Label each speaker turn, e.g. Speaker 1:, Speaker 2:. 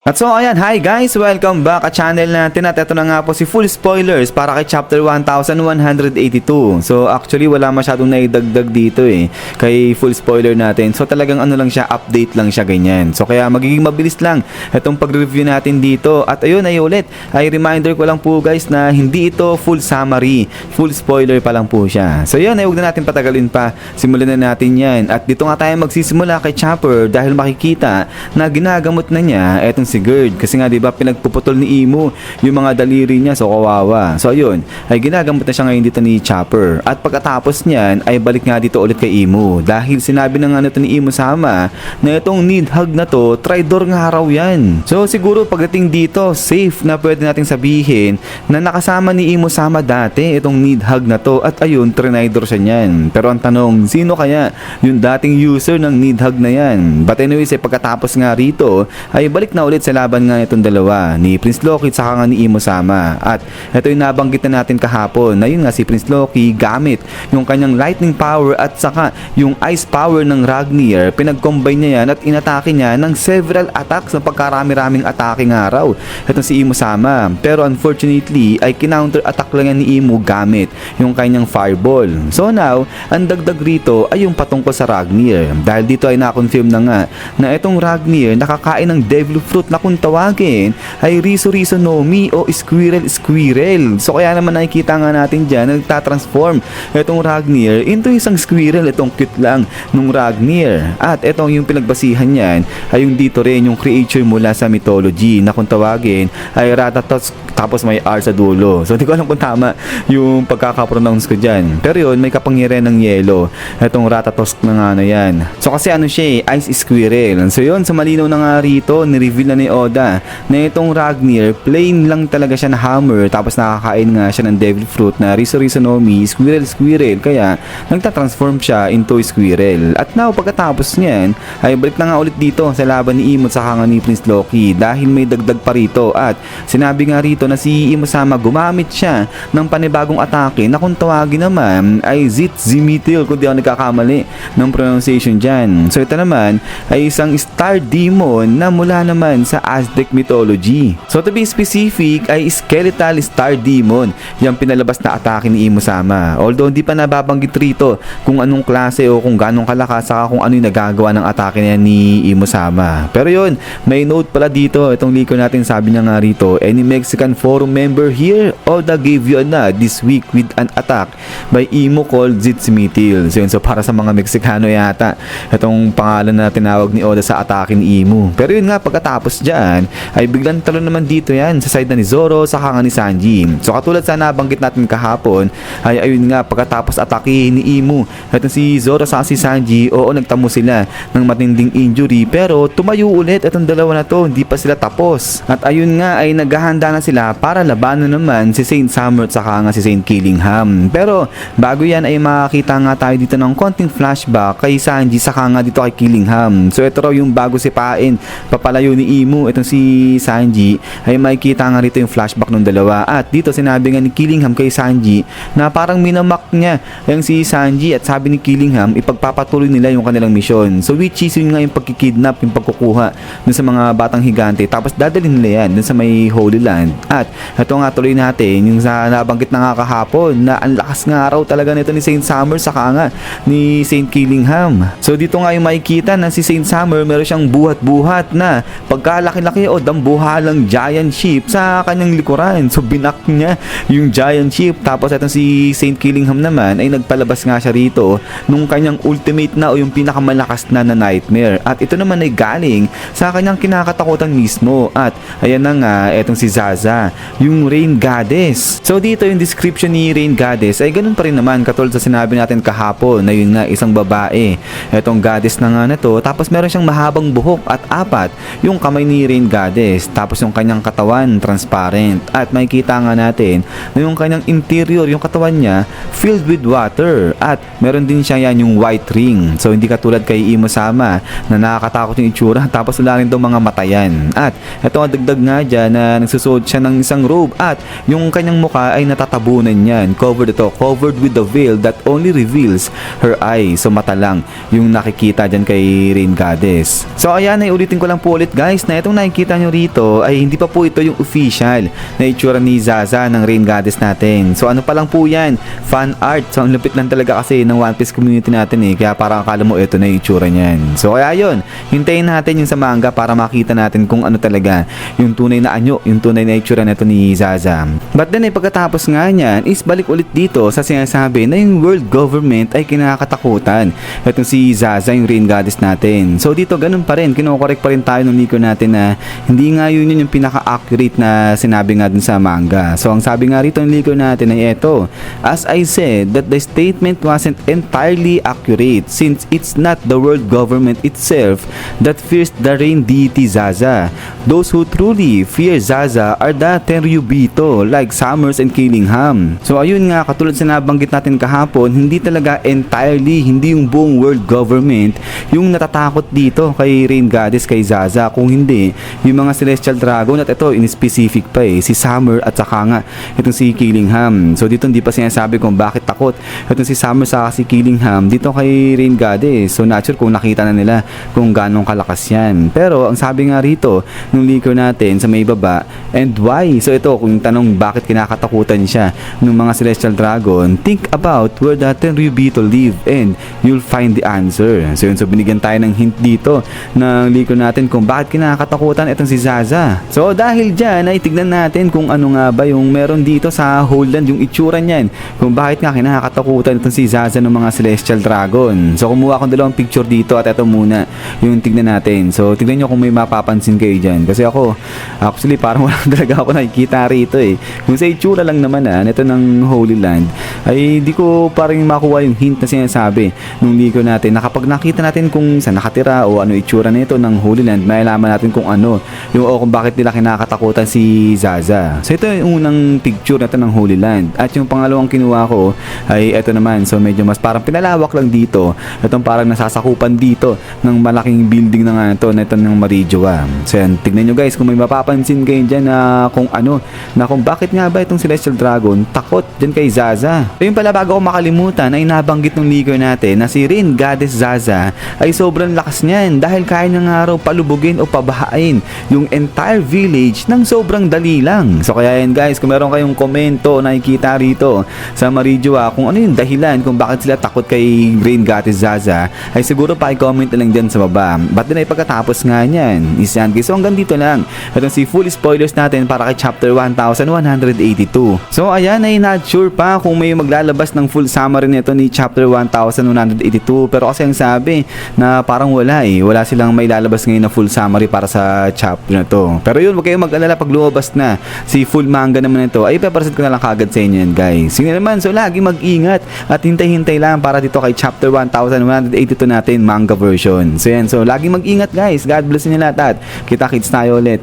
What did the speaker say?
Speaker 1: At so ayan, hi guys! Welcome back at channel natin at ito na nga po si Full Spoilers para kay chapter 1182. So actually wala masyadong naidagdag dito kay full spoiler natin. So talagang ano lang siya, update lang siya ganyan. So kaya magiging mabilis lang itong pag-review natin dito. At ayun ay ulit, ay reminder ko lang po guys na hindi ito full summary, full spoiler pa lang po siya. So yun, ay huwag na natin patagalin pa, simulan na natin yan. At dito nga tayo magsisimula kay Chopper dahil makikita na ginagamot na niya etong si Gerd, kasi nga diba pinagpuputol ni Imo yung mga daliri niya, so kawawa. So ayun, ay ginagamot na siya ngayon dito ni Chopper. At pagkatapos niyan ay balik nga dito ulit kay Imo dahil sinabi na nga nito ni Imo sama na itong need hug na to, traitor nga raw yan. So siguro pagdating dito, safe na pwede nating sabihin na nakasama ni Imo sama dati itong need hug na to, at ayun, traitor siya niyan. Pero ang tanong, sino kaya yung dating user ng need hug na yan? But anyways, pagkatapos nga rito ay balik na ulit sa laban nga itong dalawa ni Prince Loki saka nga ni Imo sama. At ito yung nabanggit na natin kahapon na yun nga si Prince Loki gamit yung kanyang lightning power at saka yung ice power ng Ragnir, pinag-combine niya yan at inatake niya ng several attacks ng pagkarami-raming atake nga raw itong si Imo sama. Pero unfortunately ay kinounter attack lang yan ni Imo gamit yung kanyang fireball. So now, ang dagdag rito ay yung patungkol sa Ragnir dahil dito ay na-confirm na nga na itong Ragnir nakakain ng devil fruit na kung tawagin ay Riso no Mi o Squirrel. So kaya naman nakikita nga natin dyan nagtatransform itong Ragnir into isang squirrel. Itong cute lang nung Ragnir. At itong yung pinagbasihan niyan ay yung dito rin yung creature mula sa mythology na kung tawagin ay Ratatosk tapos may R sa dulo. So hindi ko alam kung tama yung pagkakapronounce ko dyan. Pero yun, may kapangyarihan ng yelo itong Ratatosk na nga na yan. So kasi ano siya ice squirrel. So yun, sa malinaw na nga rito, ni-reveal na ni Oda na itong Ragnir, plain lang talaga siya na hammer tapos nakakain nga siya ng devil fruit na Riso no Mi, Squirrel. Kaya nagtatransform siya into squirrel. At now, pagkatapos niyan, ay balik na nga ulit dito sa laban ni Imo at saka nga ni Prince Loki dahil may dagdag pa rito. At sinabi nga rito na si Imo sama gumamit siya ng panibagong atake na kung tawagin naman ay Zitzimitil, kung di ako nagkakamali ng pronunciation dyan. So ito naman ay isang star demon na mula naman sa Aztec mythology. So to be specific ay skeletal star demon yung pinalabas na atake ni Imo sama. Although hindi pa nababanggit rito kung anong klase o kung ganong kalakas saka kung ano yung nagagawa ng atake niya ni Imo sama. Pero yun, may note pala dito itong leaker natin, sabi niya nga rito, any Mexican forum member here, Oda gave you a nod this week with an attack by Imo called Zitzimitil. So yun, so para sa mga Meksikano yata itong pangalan na tinawag ni Oda sa atake ni Imo. Pero yun nga, pagkatapos dyan ay biglang talo naman dito yan sa side na ni Zoro saka nga ni Sanji. So katulad sa nabanggit natin kahapon ay ayun nga, pagkatapos atake ni Imo itong si Zoro saka si Sanji, oo, nagtamo sila ng matinding injury pero tumayo ulit itong dalawa na to, hindi pa sila tapos. At ayun nga ay naghahanda na sila para labanan naman si Saint Summer at saka nga si Saint Killingham. Pero bago yan ay makakita nga tayo dito ng konting flashback kay Sanji saka nga dito kay Killingham. So ito raw yung bago sipain papalayo ni Imo itong si Sanji ay makikita nga rito yung flashback ng dalawa. At dito sinabi nga ni Killingham kay Sanji na parang minamak niya yung si Sanji at sabi ni Killingham ipagpapatuloy nila yung kanilang misyon. So which is yun nga yung pagkikidnap, yung pagkukuha dun sa mga batang higante tapos dadalhin nila yan dun sa may Holy Land. At ito nga tuloy natin yung sa nabanggit na nga kahapon na ang lakas nga raw talaga nito ni Saint Summer saka nga ni Saint Killingham. So dito nga yung makikita na si Saint Summer meron siyang buhat-buhat na pagkalaki-laki o dambuhalang giant ship sa kanyang likuran. So binak niya yung giant ship. Tapos itong si Saint Killingham naman ay nagpalabas nga siya rito nung kanyang ultimate na o yung pinakamalakas na nightmare. At ito naman ay galing sa kanyang kinakatakutan mismo. At ayan na nga itong si Zaza, yung Rain Goddess. So dito yung description ni Rain Goddess ay ganun pa rin naman katulad sa sinabi natin kahapon na yun nga isang babae. Itong goddess na nga na to. Tapos meron siyang mahabang buhok at apat yung kamay ni Rain Goddess. Tapos yung kanyang katawan transparent. At makikita nga natin na yung kanyang interior, yung katawan niya filled with water. At meron din siya yan yung white ring. So hindi katulad kay Imo sama na nakakatakot yung itsura tapos wala rin daw mga matayan. At ito ang dagdag nga dyan na nagsusuot siya ng ng isang robe at yung kanyang mukha ay natatabunan niyan. Covered with the veil that only reveals her eyes. So mata lang yung nakikita dyan kay Rain Goddess. So ayan, ay ulitin ko lang po ulit guys na itong nakikita nyo rito ay hindi pa po ito yung official na itsura ni Zaza ng Rain Goddess natin. So ano pa lang po yan, fan art. So ang lupit lang talaga kasi ng One Piece community natin kaya parang akala mo ito na yung itsura niyan. So kaya yun, hintayin natin yung sa manga para makita natin kung ano talaga yung tunay na anyo, yung tunay na itsura nito ni Zaza. But then pagkatapos nga niyan is balik ulit dito sa sinasabi na yung world government ay kinakatakutan. Itong si Zaza, yung Rain Goddess natin. So dito ganun pa rin, kinokorek pa rin tayo ng Nico natin na hindi nga yun yung pinaka-accurate na sinabi nga dun sa manga. So ang sabi nga rito ng Nico natin ay eto, as I said that the statement wasn't entirely accurate since it's not the world government itself that fears the rain deity Zaza. Those who truly fear Zaza are the Tenryubito like Summers and Killingham. So ayun nga, katulad sa nabanggit natin kahapon, hindi talaga entirely, hindi yung buong world government yung natatakot dito kay Rain Goddess, kay Zaza. Kung hindi, yung mga Celestial Dragon at ito in specific pa si Summer at saka nga itong si Killingham. So dito hindi pa sinasabi kung bakit takot itong si Summer sa si Killingham dito kay Rain Goddess. So not sure kung nakita na nila kung ganong kalakas yan. Pero ang sabi nga rito nung leaker natin sa may baba, and why? So ito kung tanong bakit kinakatakutan siya ng mga Celestial Dragon, think about where the Tenryubito live and you'll find the answer. So yun, so binigyan tayo ng hint dito ng leaker natin kung bakit kinakatakutan itong si Zaza. So dahil dyan ay tignan natin kung ano nga ba yung meron dito sa Whole Land, yung itsura niyan, kung bakit nga kinakatakutan itong si Zaza ng mga Celestial Dragon. So kumuha akong dalawang picture dito at ito muna yung tignan natin. So tignan nyo kung may mapapansin kayo dyan. Kasi ako, actually parang wala talaga ako nakikita rito Kung sa itsura lang naman nito ng Holy Land, ay di ko parang makuha yung hint na sinasabi nung leaker natin na kapag nakita natin kung saan nakatira o ano itsura nito ng Holy Land, malalaman natin kung ano yung o kung bakit nila kinakatakutan si Zaza. So ito yung unang picture natin ng Holy Land. At yung pangalawang kinuha ko ay ito naman. So medyo mas parang pinalawak lang dito. Itong parang nasasakupan dito ng malaking building na nga ito na ito ng Marijoa. So yan, tignan nyo guys kung may mapapansin kayo dyan na kung ano, na kung bakit nga ba itong Celestial Dragon takot dyan kay Zaza. So yun pala, bago ko makalimutan ay nabanggit ng leaker natin na si Rain Goddess Zaza ay sobrang lakas niyan dahil kaya niya nga raw palubugin o pabahain yung entire village ng sobrang dali lang. So kaya yan guys, kung meron kayong komento na nakikita rito sa Marijoa kung ano yung dahilan kung bakit sila takot kay Rain Goddess Zaza, ay siguro pa-comment na lang dyan sa baba. But din ay pagkatapos nga niyan is yan guys. So hanggang dito lang itong si full spoilers natin para kay chapter 1182. So ayan, ay not sure pa kung may maglalabas ng full summary nito ni chapter 1182, pero kasi ang sabi na parang wala wala silang may lalabas ngayon na full summary para sa chapter na to. Pero yun, wag kayong mag-alala, pag lumabas na si full manga naman ito ay ipapresent ko na lang kagad sa inyo yan guys. Sige naman, so lagi mag-ingat at hintay-hintay lang para dito kay chapter 1182 natin manga version. So yan, so lagi mag-ingat guys. God bless niyo lahat at kita-kits tayo ulit.